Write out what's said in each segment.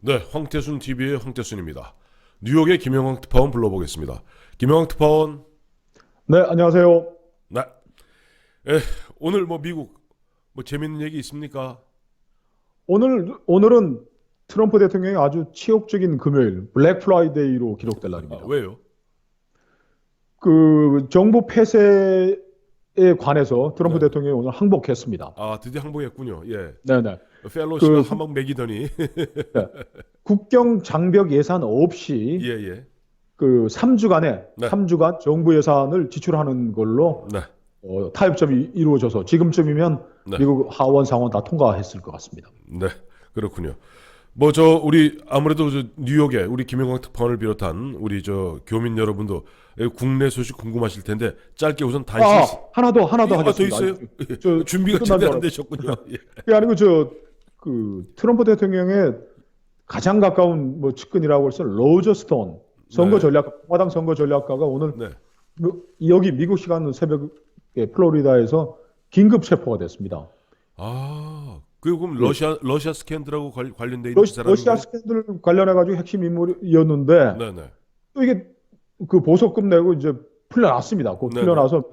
네, 황태순 TV의 황태순입니다. 뉴욕의 김영황 특파원 불러보겠습니다. 김영황 특파원. 네, 안녕하세요. 네. 에, 오늘 뭐 미국 뭐 재밌는 얘기 있습니까? 오늘은 트럼프 대통령이 아주 치욕적인 금요일, 블랙 프라이데이로 기록될 날입니다. 왜요? 그 정부 폐쇄에 관해서 트럼프 네. 대통령이 오늘 항복했습니다. 아, 드디어 항복했군요. 예. 네네. 펠로시가 그 한 방 매기더니. 네. 국경 장벽 예산 없이 예, 예. 그 3주간에 네. 3주간 정부 예산을 지출하는 걸로 네. 타협점이 이루어져서 지금쯤이면 네. 미국 하원 상원 다 통과했을 것 같습니다. 네. 그렇군요. 뭐 우리 아무래도 뉴욕에 우리 김영광 특파원을 비롯한 우리 교민 여러분도 국내 소식 궁금하실 텐데 짧게 우선 단신. 하나 더 더 하겠습니다. 있어요? 준비가 끝난 줄 제대로 안 알았어요. 되셨군요. 예. 그게 아니고 그 트럼프 대통령의 가장 가까운 뭐 측근이라고 해서 로저 스톤 선거 네. 전략 공화당 선거 전략가가 오늘 네. 여기 미국 시간 새벽에 플로리다에서 긴급 체포가 됐습니다. 아, 그럼 러시아 스캔들하고 관련돼 있는 러시아 사람인가요? 스캔들 관련해 가지고 핵심 인물이었는데 네네. 또 이게 그 보석금 내고 이제 풀려났습니다. 그 네네. 풀려나서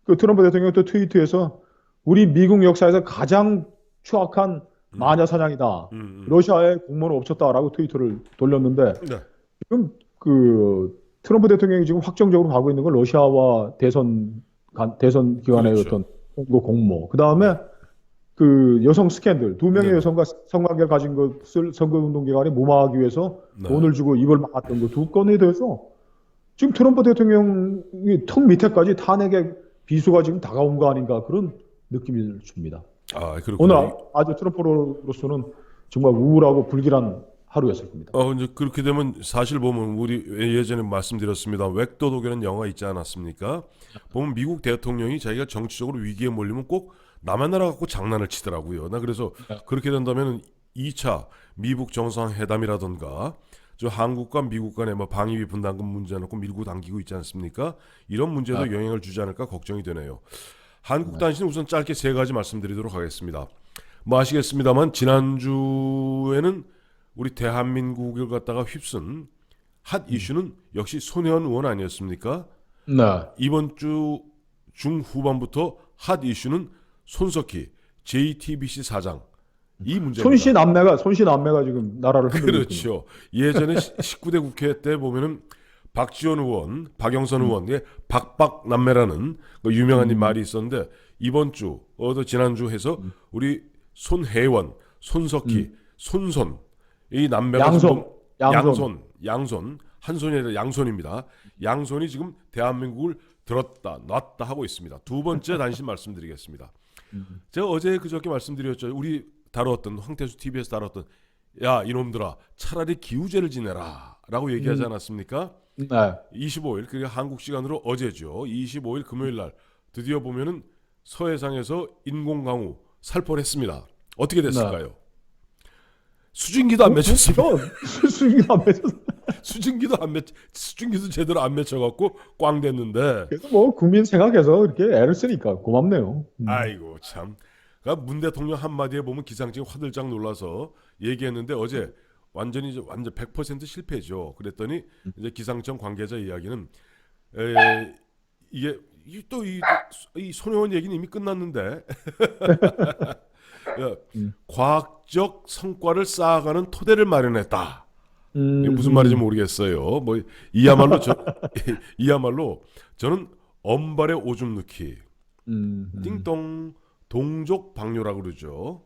그 트럼프 대통령이 또 트위터에서 우리 미국 역사에서 가장 추악한 마녀 사냥이다. 러시아에 공무원을 엎쳤다라고 트위터를 돌렸는데 네. 지금 그 트럼프 대통령이 지금 확정적으로 가고 있는 건 러시아와 대선 기간의 그렇죠. 어떤 선거 공모. 그 다음에 그 여성 스캔들 두 명의 네네. 여성과 성관계를 가진 것을 선거운동 기간에 무마하기 위해서 네. 돈을 주고 입을 막았던 그 두 건에 대해서 지금 트럼프 대통령이 턱 밑에까지 탄핵의 비수가 지금 다가온 거 아닌가 그런 느낌이 줍니다. 아, 그렇군요. 오늘 아주 트럼프로서는 정말 우울하고 불길한 하루였을 겁니다. 이제 그렇게 되면 사실 보면 우리 예전에 말씀드렸습니다. 웩도 독이라는 영화 있지 않았습니까? 보면 미국 대통령이 자기가 정치적으로 위기에 몰리면 꼭 남의 나라 갖고 장난을 치더라고요. 나 그래서 그렇게 된다면 2차 미국 정상회담이라던가 한국과 미국 간의 뭐 방위비 분담금 문제 놓고 밀고 당기고 있지 않습니까? 이런 문제도 영향을 주지 않을까 걱정이 되네요. 한국 단신 우선 짧게 세 가지 말씀드리도록 하겠습니다. 뭐 아시겠습니다만 지난주에는 우리 대한민국을 갖다가 휩쓴 핫 이슈는 역시 손혜원 의원 아니었습니까? 네. 이번 주 중후반부터 핫 이슈는 손석희 JTBC 사장 이 문제입니다. 손씨 남매가 지금 나라를 흔들고 있군요. 그렇죠. 예전에 19대 국회 때 보면은 박지원 의원, 박영선 의원의 박박 남매라는 그 유명한 말이 있었는데 이번 주, 지난주 해서 우리 손혜원, 손석희, 손손 이 남매가 양손 한 손이 아니라 양손입니다. 양손이 지금 대한민국을 들었다 놨다 하고 있습니다. 두 번째 단신 말씀드리겠습니다. 제가 어제 그저께 말씀드렸죠. 우리 다뤘던 황태수 TV에서 다뤘던 야 이놈들아 차라리 기우제를 지내라 라고 얘기하지 않았습니까? 네. 25일 그러니까 한국 시간으로 어제죠. 25일 금요일 날 드디어 보면은 서해상에서 인공강우 살포했습니다. 어떻게 됐을까요? 수증기도 안 맺혔습니다. 수증기도 안 맺혔어. 수증기도 제대로 안 맺혀갖고 꽝 됐는데. 그래서 뭐 국민 생각해서 이렇게 애를 쓰니까 고맙네요. 아이고 참. 그러니까 문 대통령 한마디에 보면 기상청이 화들짝 놀라서 얘기했는데 어제 완전 100% 실패죠. 그랬더니 이제 기상청 관계자 이야기는 이게 또 이 손혜원 얘기는 이미 끝났는데 과학적 성과를 쌓아가는 토대를 마련했다. 이게 무슨 말인지 모르겠어요. 뭐 이야말로 저는 엄발의 오줌 넣기, 띵동 동족 방뇨라고 그러죠.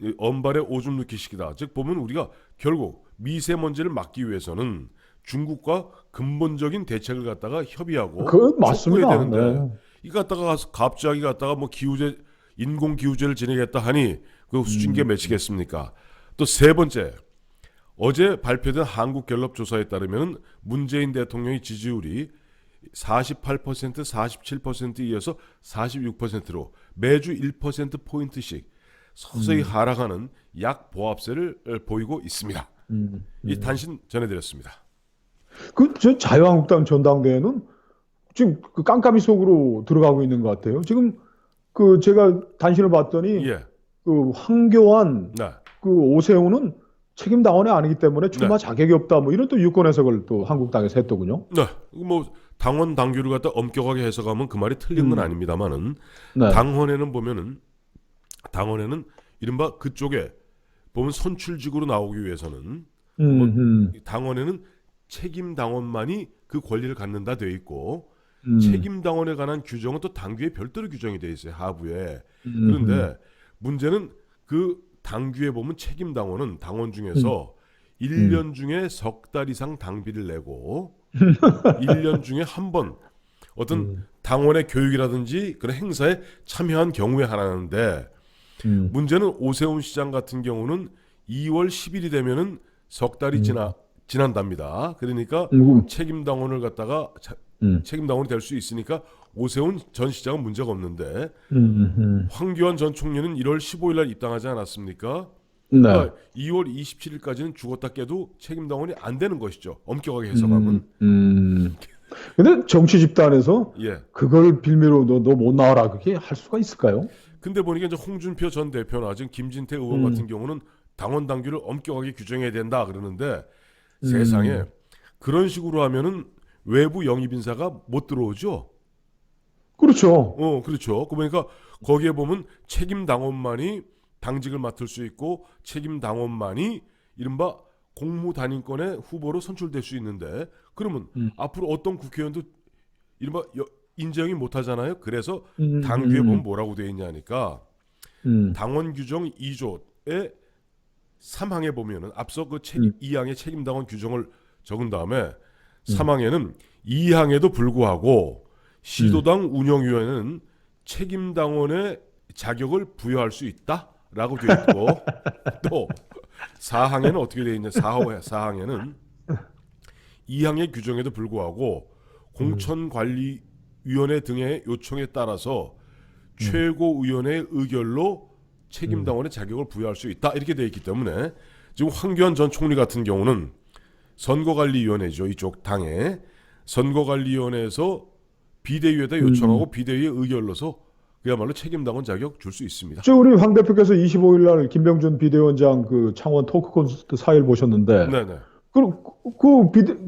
이 엄발의 오줌 넣기식이다. 즉 보면 우리가 결국 미세먼지를 막기 위해서는 중국과 근본적인 대책을 갖다가 협의하고 그 맞습니다. 촉구해야 되는데 네. 이 갖다가 갑자기 갖다가 뭐 기후제 인공 기후제를 지내겠다 하니 그 수증기에 맺히겠습니까? 또 세 번째 어제 발표된 한국갤럽 조사에 따르면 문재인 대통령의 지지율이 48%, 47%에 이어서 46%로 매주 1% 포인트씩 서서히 하락하는 약보합세를 보이고 있습니다. 이 단신 전해드렸습니다. 저 자유한국당 전당대회는 지금 그 깜깜이 속으로 들어가고 있는 것 같아요. 지금 그 제가 단신을 봤더니 예. 그 황교안, 네. 그 오세훈은 책임 당원이 아니기 때문에 출마 자격이 없다. 뭐 이런 또 유권 해석을 또 한국당에서 했더군요. 네, 뭐 당원 당규를 갖다 엄격하게 해석하면 그 말이 틀린 건 아닙니다만은 네. 당헌에는 보면은 당헌에는 이른바 그쪽에 보면 선출직으로 나오기 위해서는 당원에는 책임 당원만이 그 권리를 갖는다 돼 있고 책임 당원에 관한 규정은 또 당규에 별도로 규정이 돼 있어요 하부에. 그런데 문제는 그 당규에 보면 책임 당원은 당원 중에서 1년 중에 석 달 이상 당비를 내고 1년 중에 한 번 어떤 당원의 교육이라든지 그런 행사에 참여한 경우에 하나인데 문제는 오세훈 시장 같은 경우는 2월 10일이 되면은 석 달이 지난답니다. 그러니까 책임 당원을 갖다가 책임 당원이 될 수 있으니까 오세훈 전 시장은 문제가 없는데 황교안 전 총리는 1월 15일 날 입당하지 않았습니까? 네. 그러니까 2월 27일까지는 죽었다 깨도 책임 당원이 안 되는 것이죠. 엄격하게 해석하면. 근데 정치 집단에서 예. 그걸 빌미로 너 못 나와라 그게 할 수가 있을까요? 근데 보니까 이제 홍준표 전 대표나 지금 김진태 의원 같은 경우는 당원 당규를 엄격하게 규정해야 된다 그러는데 세상에 그런 식으로 하면은 외부 영입 인사가 못 들어오죠. 그렇죠. 그렇죠. 그러니까 거기에 보면 책임 당원만이 당직을 맡을 수 있고 책임 당원만이 이른바 공무 단임권의 후보로 선출될 수 있는데 그러면 앞으로 어떤 국회의원도 이른바 인정이 못 하잖아요. 그래서 당규에 보면 뭐라고 되어 있냐니까 당원 규정 2조의 3항에 보면은 앞서 그 2항의 책임 당원 규정을 적은 다음에 3항에는 2항에도 불구하고 시도당 운영위원회는 책임 당원의 자격을 부여할 수 있다라고 되어 있고 또 4항에는 어떻게 되어 있냐? 4항에는 2항의 규정에도 불구하고 공천관리위원회 등의 요청에 따라서 최고위원회의 의결로 책임당원의 자격을 부여할 수 있다 이렇게 되어 있기 때문에 지금 황교안 전 총리 같은 경우는 선거관리위원회죠. 이쪽 당에 선거관리위원회에서 비대위에다 요청하고 비대위의 의결로서 그야말로 책임당원 자격 줄 수 있습니다. 저 우리 황 대표께서 25일 날 김병준 비대위원장 그 창원 토크 콘서트 4일 보셨는데 네네.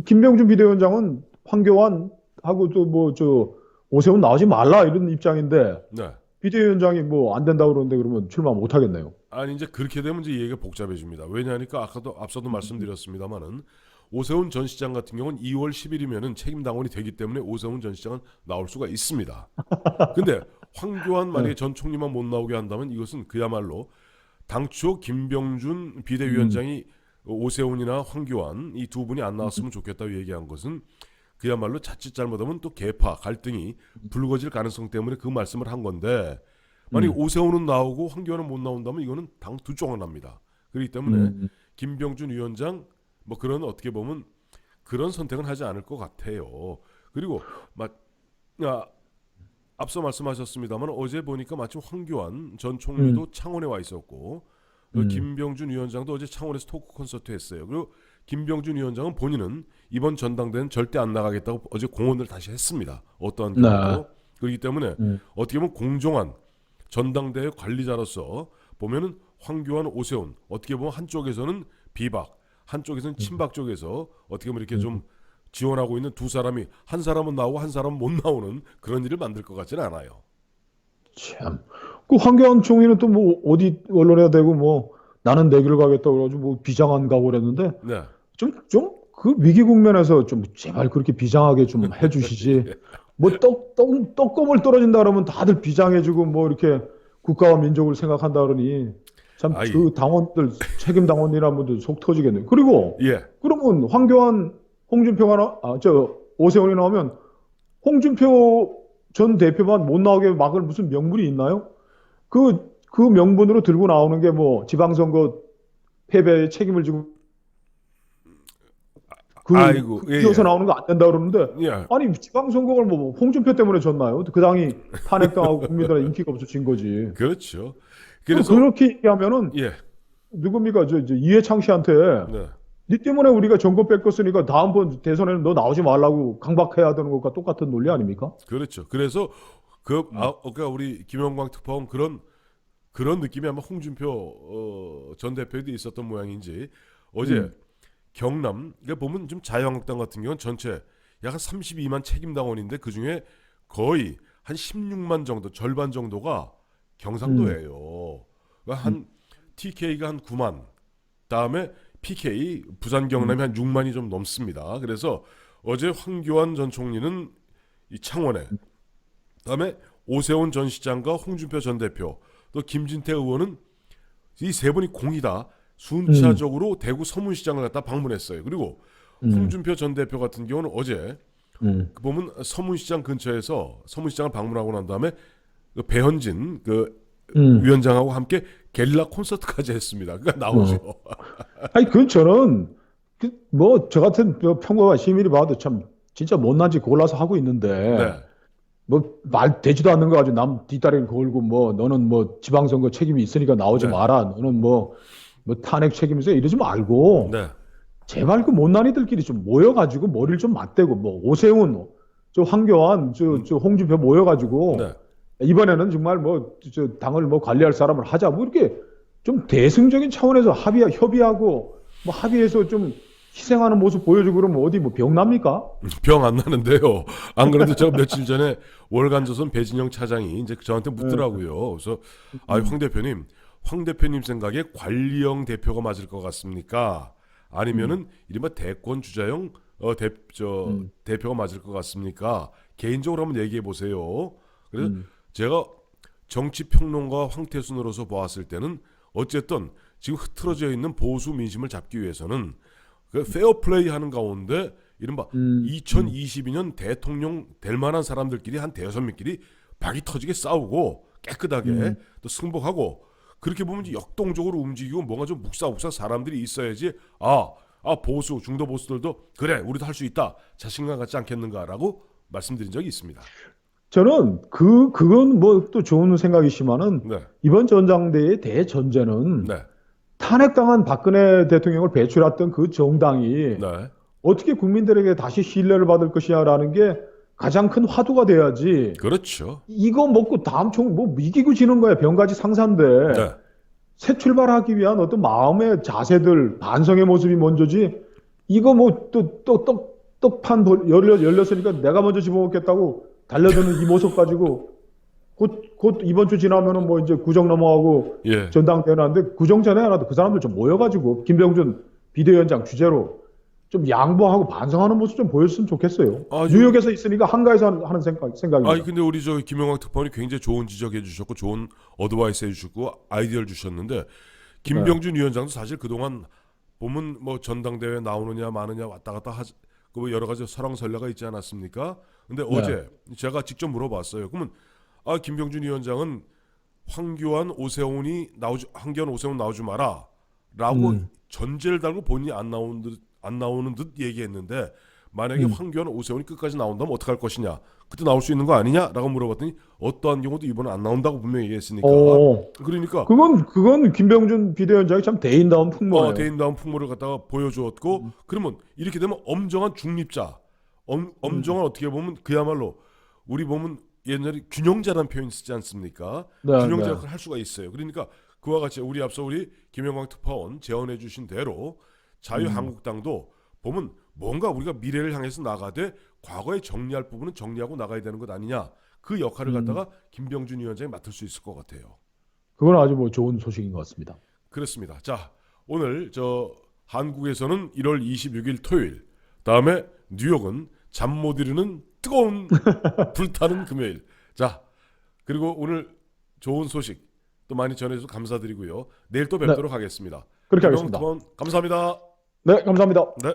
김병준 비대위원장은 황교안하고 또 뭐 저 오세훈 나오지 말라 이런 입장인데 네. 비대위원장이 뭐 안 된다고 그러는데 그러면 출마 못 하겠네요. 아니 이제 그렇게 되면 이제 얘기가 복잡해집니다. 왜냐하니까 앞서도 말씀드렸습니다만은 오세훈 전 시장 같은 경우는 2월 10일이면은 책임 당원이 되기 때문에 오세훈 전 시장은 나올 수가 있습니다. 근데 황교안 만약에 전 총리만 못 나오게 한다면 이것은 그야말로 당초 김병준 비대위원장이 오세훈이나 황교안 이 두 분이 안 나왔으면 좋겠다고 얘기한 것은 그야말로 자칫 잘못하면 또 개파 갈등이 불거질 가능성 때문에 그 말씀을 한 건데 만약 오세훈은 나오고 황교안은 못 나온다면 이거는 당 두 쪽은 납니다. 그렇기 때문에 김병준 위원장 뭐 그런 어떻게 보면 그런 선택은 하지 않을 것 같아요. 그리고 앞서 말씀하셨습니다만 어제 보니까 마침 황교안 전 총리도 창원에 와 있었고 김병준 위원장도 어제 창원에서 토크 콘서트 했어요. 그리고 김병준 위원장은 본인은 이번 전당대회는 절대 안 나가겠다고 어제 공언을 다시 했습니다. 어떠한 경우도. 그렇기 때문에 어떻게 보면 공정한 전당대회 관리자로서 보면은 황교안, 오세훈 어떻게 보면 한쪽에서는 비박, 한쪽에서는 친박 쪽에서 어떻게 보면 이렇게 좀 지원하고 있는 두 사람이 한 사람은 나오고 한 사람은 못 나오는 그런 일을 만들 것 같지는 않아요. 참. 그 황교안 총리는 또 뭐 어디 언론에 대고 뭐 나는 내 길을 가겠다고 그래가지고 뭐 비장 안 가고 그랬는데 네. 좀 그 위기 국면에서 좀 제발 그렇게 비장하게 좀 해주시지. 뭐 떡고물 떨어진다 그러면 다들 비장해지고 뭐 이렇게 국가와 민족을 생각한다 그러니 참 그 당원들 책임 당원이라는 분들 속 터지겠네요. 그리고 그러면 황교안, 홍준표가 오세훈이 나오면 홍준표 전 대표만 못 나오게 막을 무슨 명분이 있나요? 그 명분으로 들고 나오는 게 뭐 지방선거 패배의 책임을 지고 기어서 나오는 거 안 된다 그러는데 아니 지방선거를 뭐 홍준표 때문에 졌나요? 그 당이 탄핵당하고 국민들한테 인기가 없어 진 거지. 그렇죠. 그래서 그렇게 얘기하면은 누굽니까 저 이해창 씨한테 니 때문에 우리가 정권 뺏겼으니까 다음번 대선에는 너 나오지 말라고 강박해야 되는 것과 똑같은 논리 아닙니까? 그렇죠. 그래서 그러니까 우리 김영광 특파원 그런 느낌이 아마 홍준표 전 대표에도 있었던 모양인지 어제 경남 이게 보면 좀 자유한국당 같은 경우는 전체 약 한 32만 책임당원인데 그 중에 거의 한 16만 정도 절반 정도가 경상도예요. 그러니까 한 TK가 한 9만, 다음에 PK 부산 경남이 한 6만이 좀 넘습니다. 그래서 어제 황교안 전 총리는 이 창원에, 그다음에 오세훈 전 시장과 홍준표 전 대표, 또 김진태 의원은 이 세 분이 공이다 순차적으로 대구 서문시장을 갖다 방문했어요. 그리고 홍준표 전 대표 같은 경우는 어제 그 보면 서문시장 근처에서 서문시장을 방문하고 난 다음에 그 배현진 그 위원장하고 함께 게릴라 콘서트까지 했습니다. 그러니까 나오죠. 아니, 그 저는 뭐 저 같은 평범한 시민이 봐도 참 진짜 못난 짓 골라서 하고 있는데 네. 뭐 말 되지도 않는 거 가지고 남 뒷다리를 걸고 뭐 너는 뭐 지방선거 책임이 있으니까 나오지 네. 마라. 너는 뭐 탄핵 책임 있어 이러지 말고 네. 제발 그 못난이들끼리 좀 모여가지고 머리를 좀 맞대고 뭐 오세훈, 저 황교안, 저 홍준표 모여가지고 네. 이번에는 정말 뭐 저 당을 뭐 관리할 사람을 하자 뭐 이렇게 좀 대승적인 차원에서 협의하고 뭐 합의해서 좀 희생하는 모습 보여주고 그러면 어디 뭐 병납니까? 병 안 나는데요. 안 그래도 제가 며칠 전에 월간조선 배진영 차장이 이제 저한테 묻더라고요. 그래서 황 대표님, 황 대표님 생각에 관리형 대표가 맞을 것 같습니까? 아니면은 이른바 대권 주자형 대표가 맞을 것 같습니까? 개인적으로 한번 얘기해 보세요. 그래서 제가 정치평론가 황태순으로서 보았을 때는 어쨌든 지금 흐트러져 있는 보수 민심을 잡기 위해서는 그 페어플레이 하는 가운데 이른바 2022년 대통령 될 만한 사람들끼리 한 대여섯 명끼리 박이 터지게 싸우고 깨끗하게 또 승복하고 그렇게 보면 이제 역동적으로 움직이고 뭔가 좀 묵사묵사 사람들이 있어야지 보수 중도 보수들도 그래 우리도 할 수 있다 자신감 갖지 않겠는가라고 말씀드린 적이 있습니다. 저는 그건 뭐 또 좋은 생각이지만은 네. 이번 전당대회의 대전제는 네. 탄핵당한 박근혜 대통령을 배출했던 그 정당이 네. 어떻게 국민들에게 다시 신뢰를 받을 것이냐라는 게 가장 큰 화두가 돼야지. 그렇죠. 이거 먹고 다음 총 뭐 이기고 지는 거야. 병가지 상사인데. 네. 새 출발하기 위한 어떤 마음의 자세들, 반성의 모습이 먼저지. 이거 뭐 또 떡판 열렸으니까 내가 먼저 집어먹겠다고 달려드는 이 모습 가지고 곧 이번 주 지나면은 뭐 이제 구정 넘어가고 예. 전당대회 하는데 구정 전에 하나도 그 사람들 좀 모여가지고 김병준 비대위원장 주재로 좀 양보하고 반성하는 모습 좀 보였으면 좋겠어요. 뉴욕에서 있으니까 한가해서 하는 생각입니다. 근데 우리 저 김영학 특파원이 굉장히 좋은 지적해 주셨고 좋은 어드바이스 해주셨고 아이디어를 주셨는데 김병준 위원장도 사실 그동안 보면 뭐 전당대회 나오느냐 마느냐 왔다 갔다 그 여러 가지 설왕설래가 있지 않았습니까? 근데 어제 제가 직접 물어봤어요. 그러면 김병준 위원장은 황교안 오세훈 나오지 마라라고 전제를 달고 본인이 안 나오는 듯 얘기했는데 만약에 황교안 오세훈이 끝까지 나온다면 어떻게 할 것이냐? 그때 나올 수 있는 거 아니냐라고 물어봤더니 어떠한 경우도 이번에 안 나온다고 분명히 얘기했으니까. 그러니까 그건 김병준 비대위원장이 참 대인다운 풍모예요. 대인다운 풍모를 갖다가 보여주었고 그러면 이렇게 되면 엄정한 중립자, 엄정한 어떻게 보면 그야말로 우리 보면 옛날에 균형자라는 표현 쓰지 않습니까? 네, 균형자 네. 역할을 할 수가 있어요. 그러니까 그와 같이 앞서 우리 김영광 특파원 제언해 주신 대로 자유한국당도 보면 뭔가 우리가 미래를 향해서 나가되 과거에 정리할 부분은 정리하고 나가야 되는 것 아니냐. 그 역할을 갖다가 김병준 위원장이 맡을 수 있을 것 같아요. 그건 아주 뭐 좋은 소식인 것 같습니다. 그렇습니다. 자, 오늘 한국에서는 1월 26일 토요일, 다음에 뉴욕은 잠 못 이루는 뜨거운 불타는 금요일. 자, 그리고 오늘 좋은 소식 또 많이 전해주셔서 감사드리고요. 내일 또 뵙도록 하겠습니다. 그렇게 하겠습니다. 감사합니다. 네, 감사합니다. 네.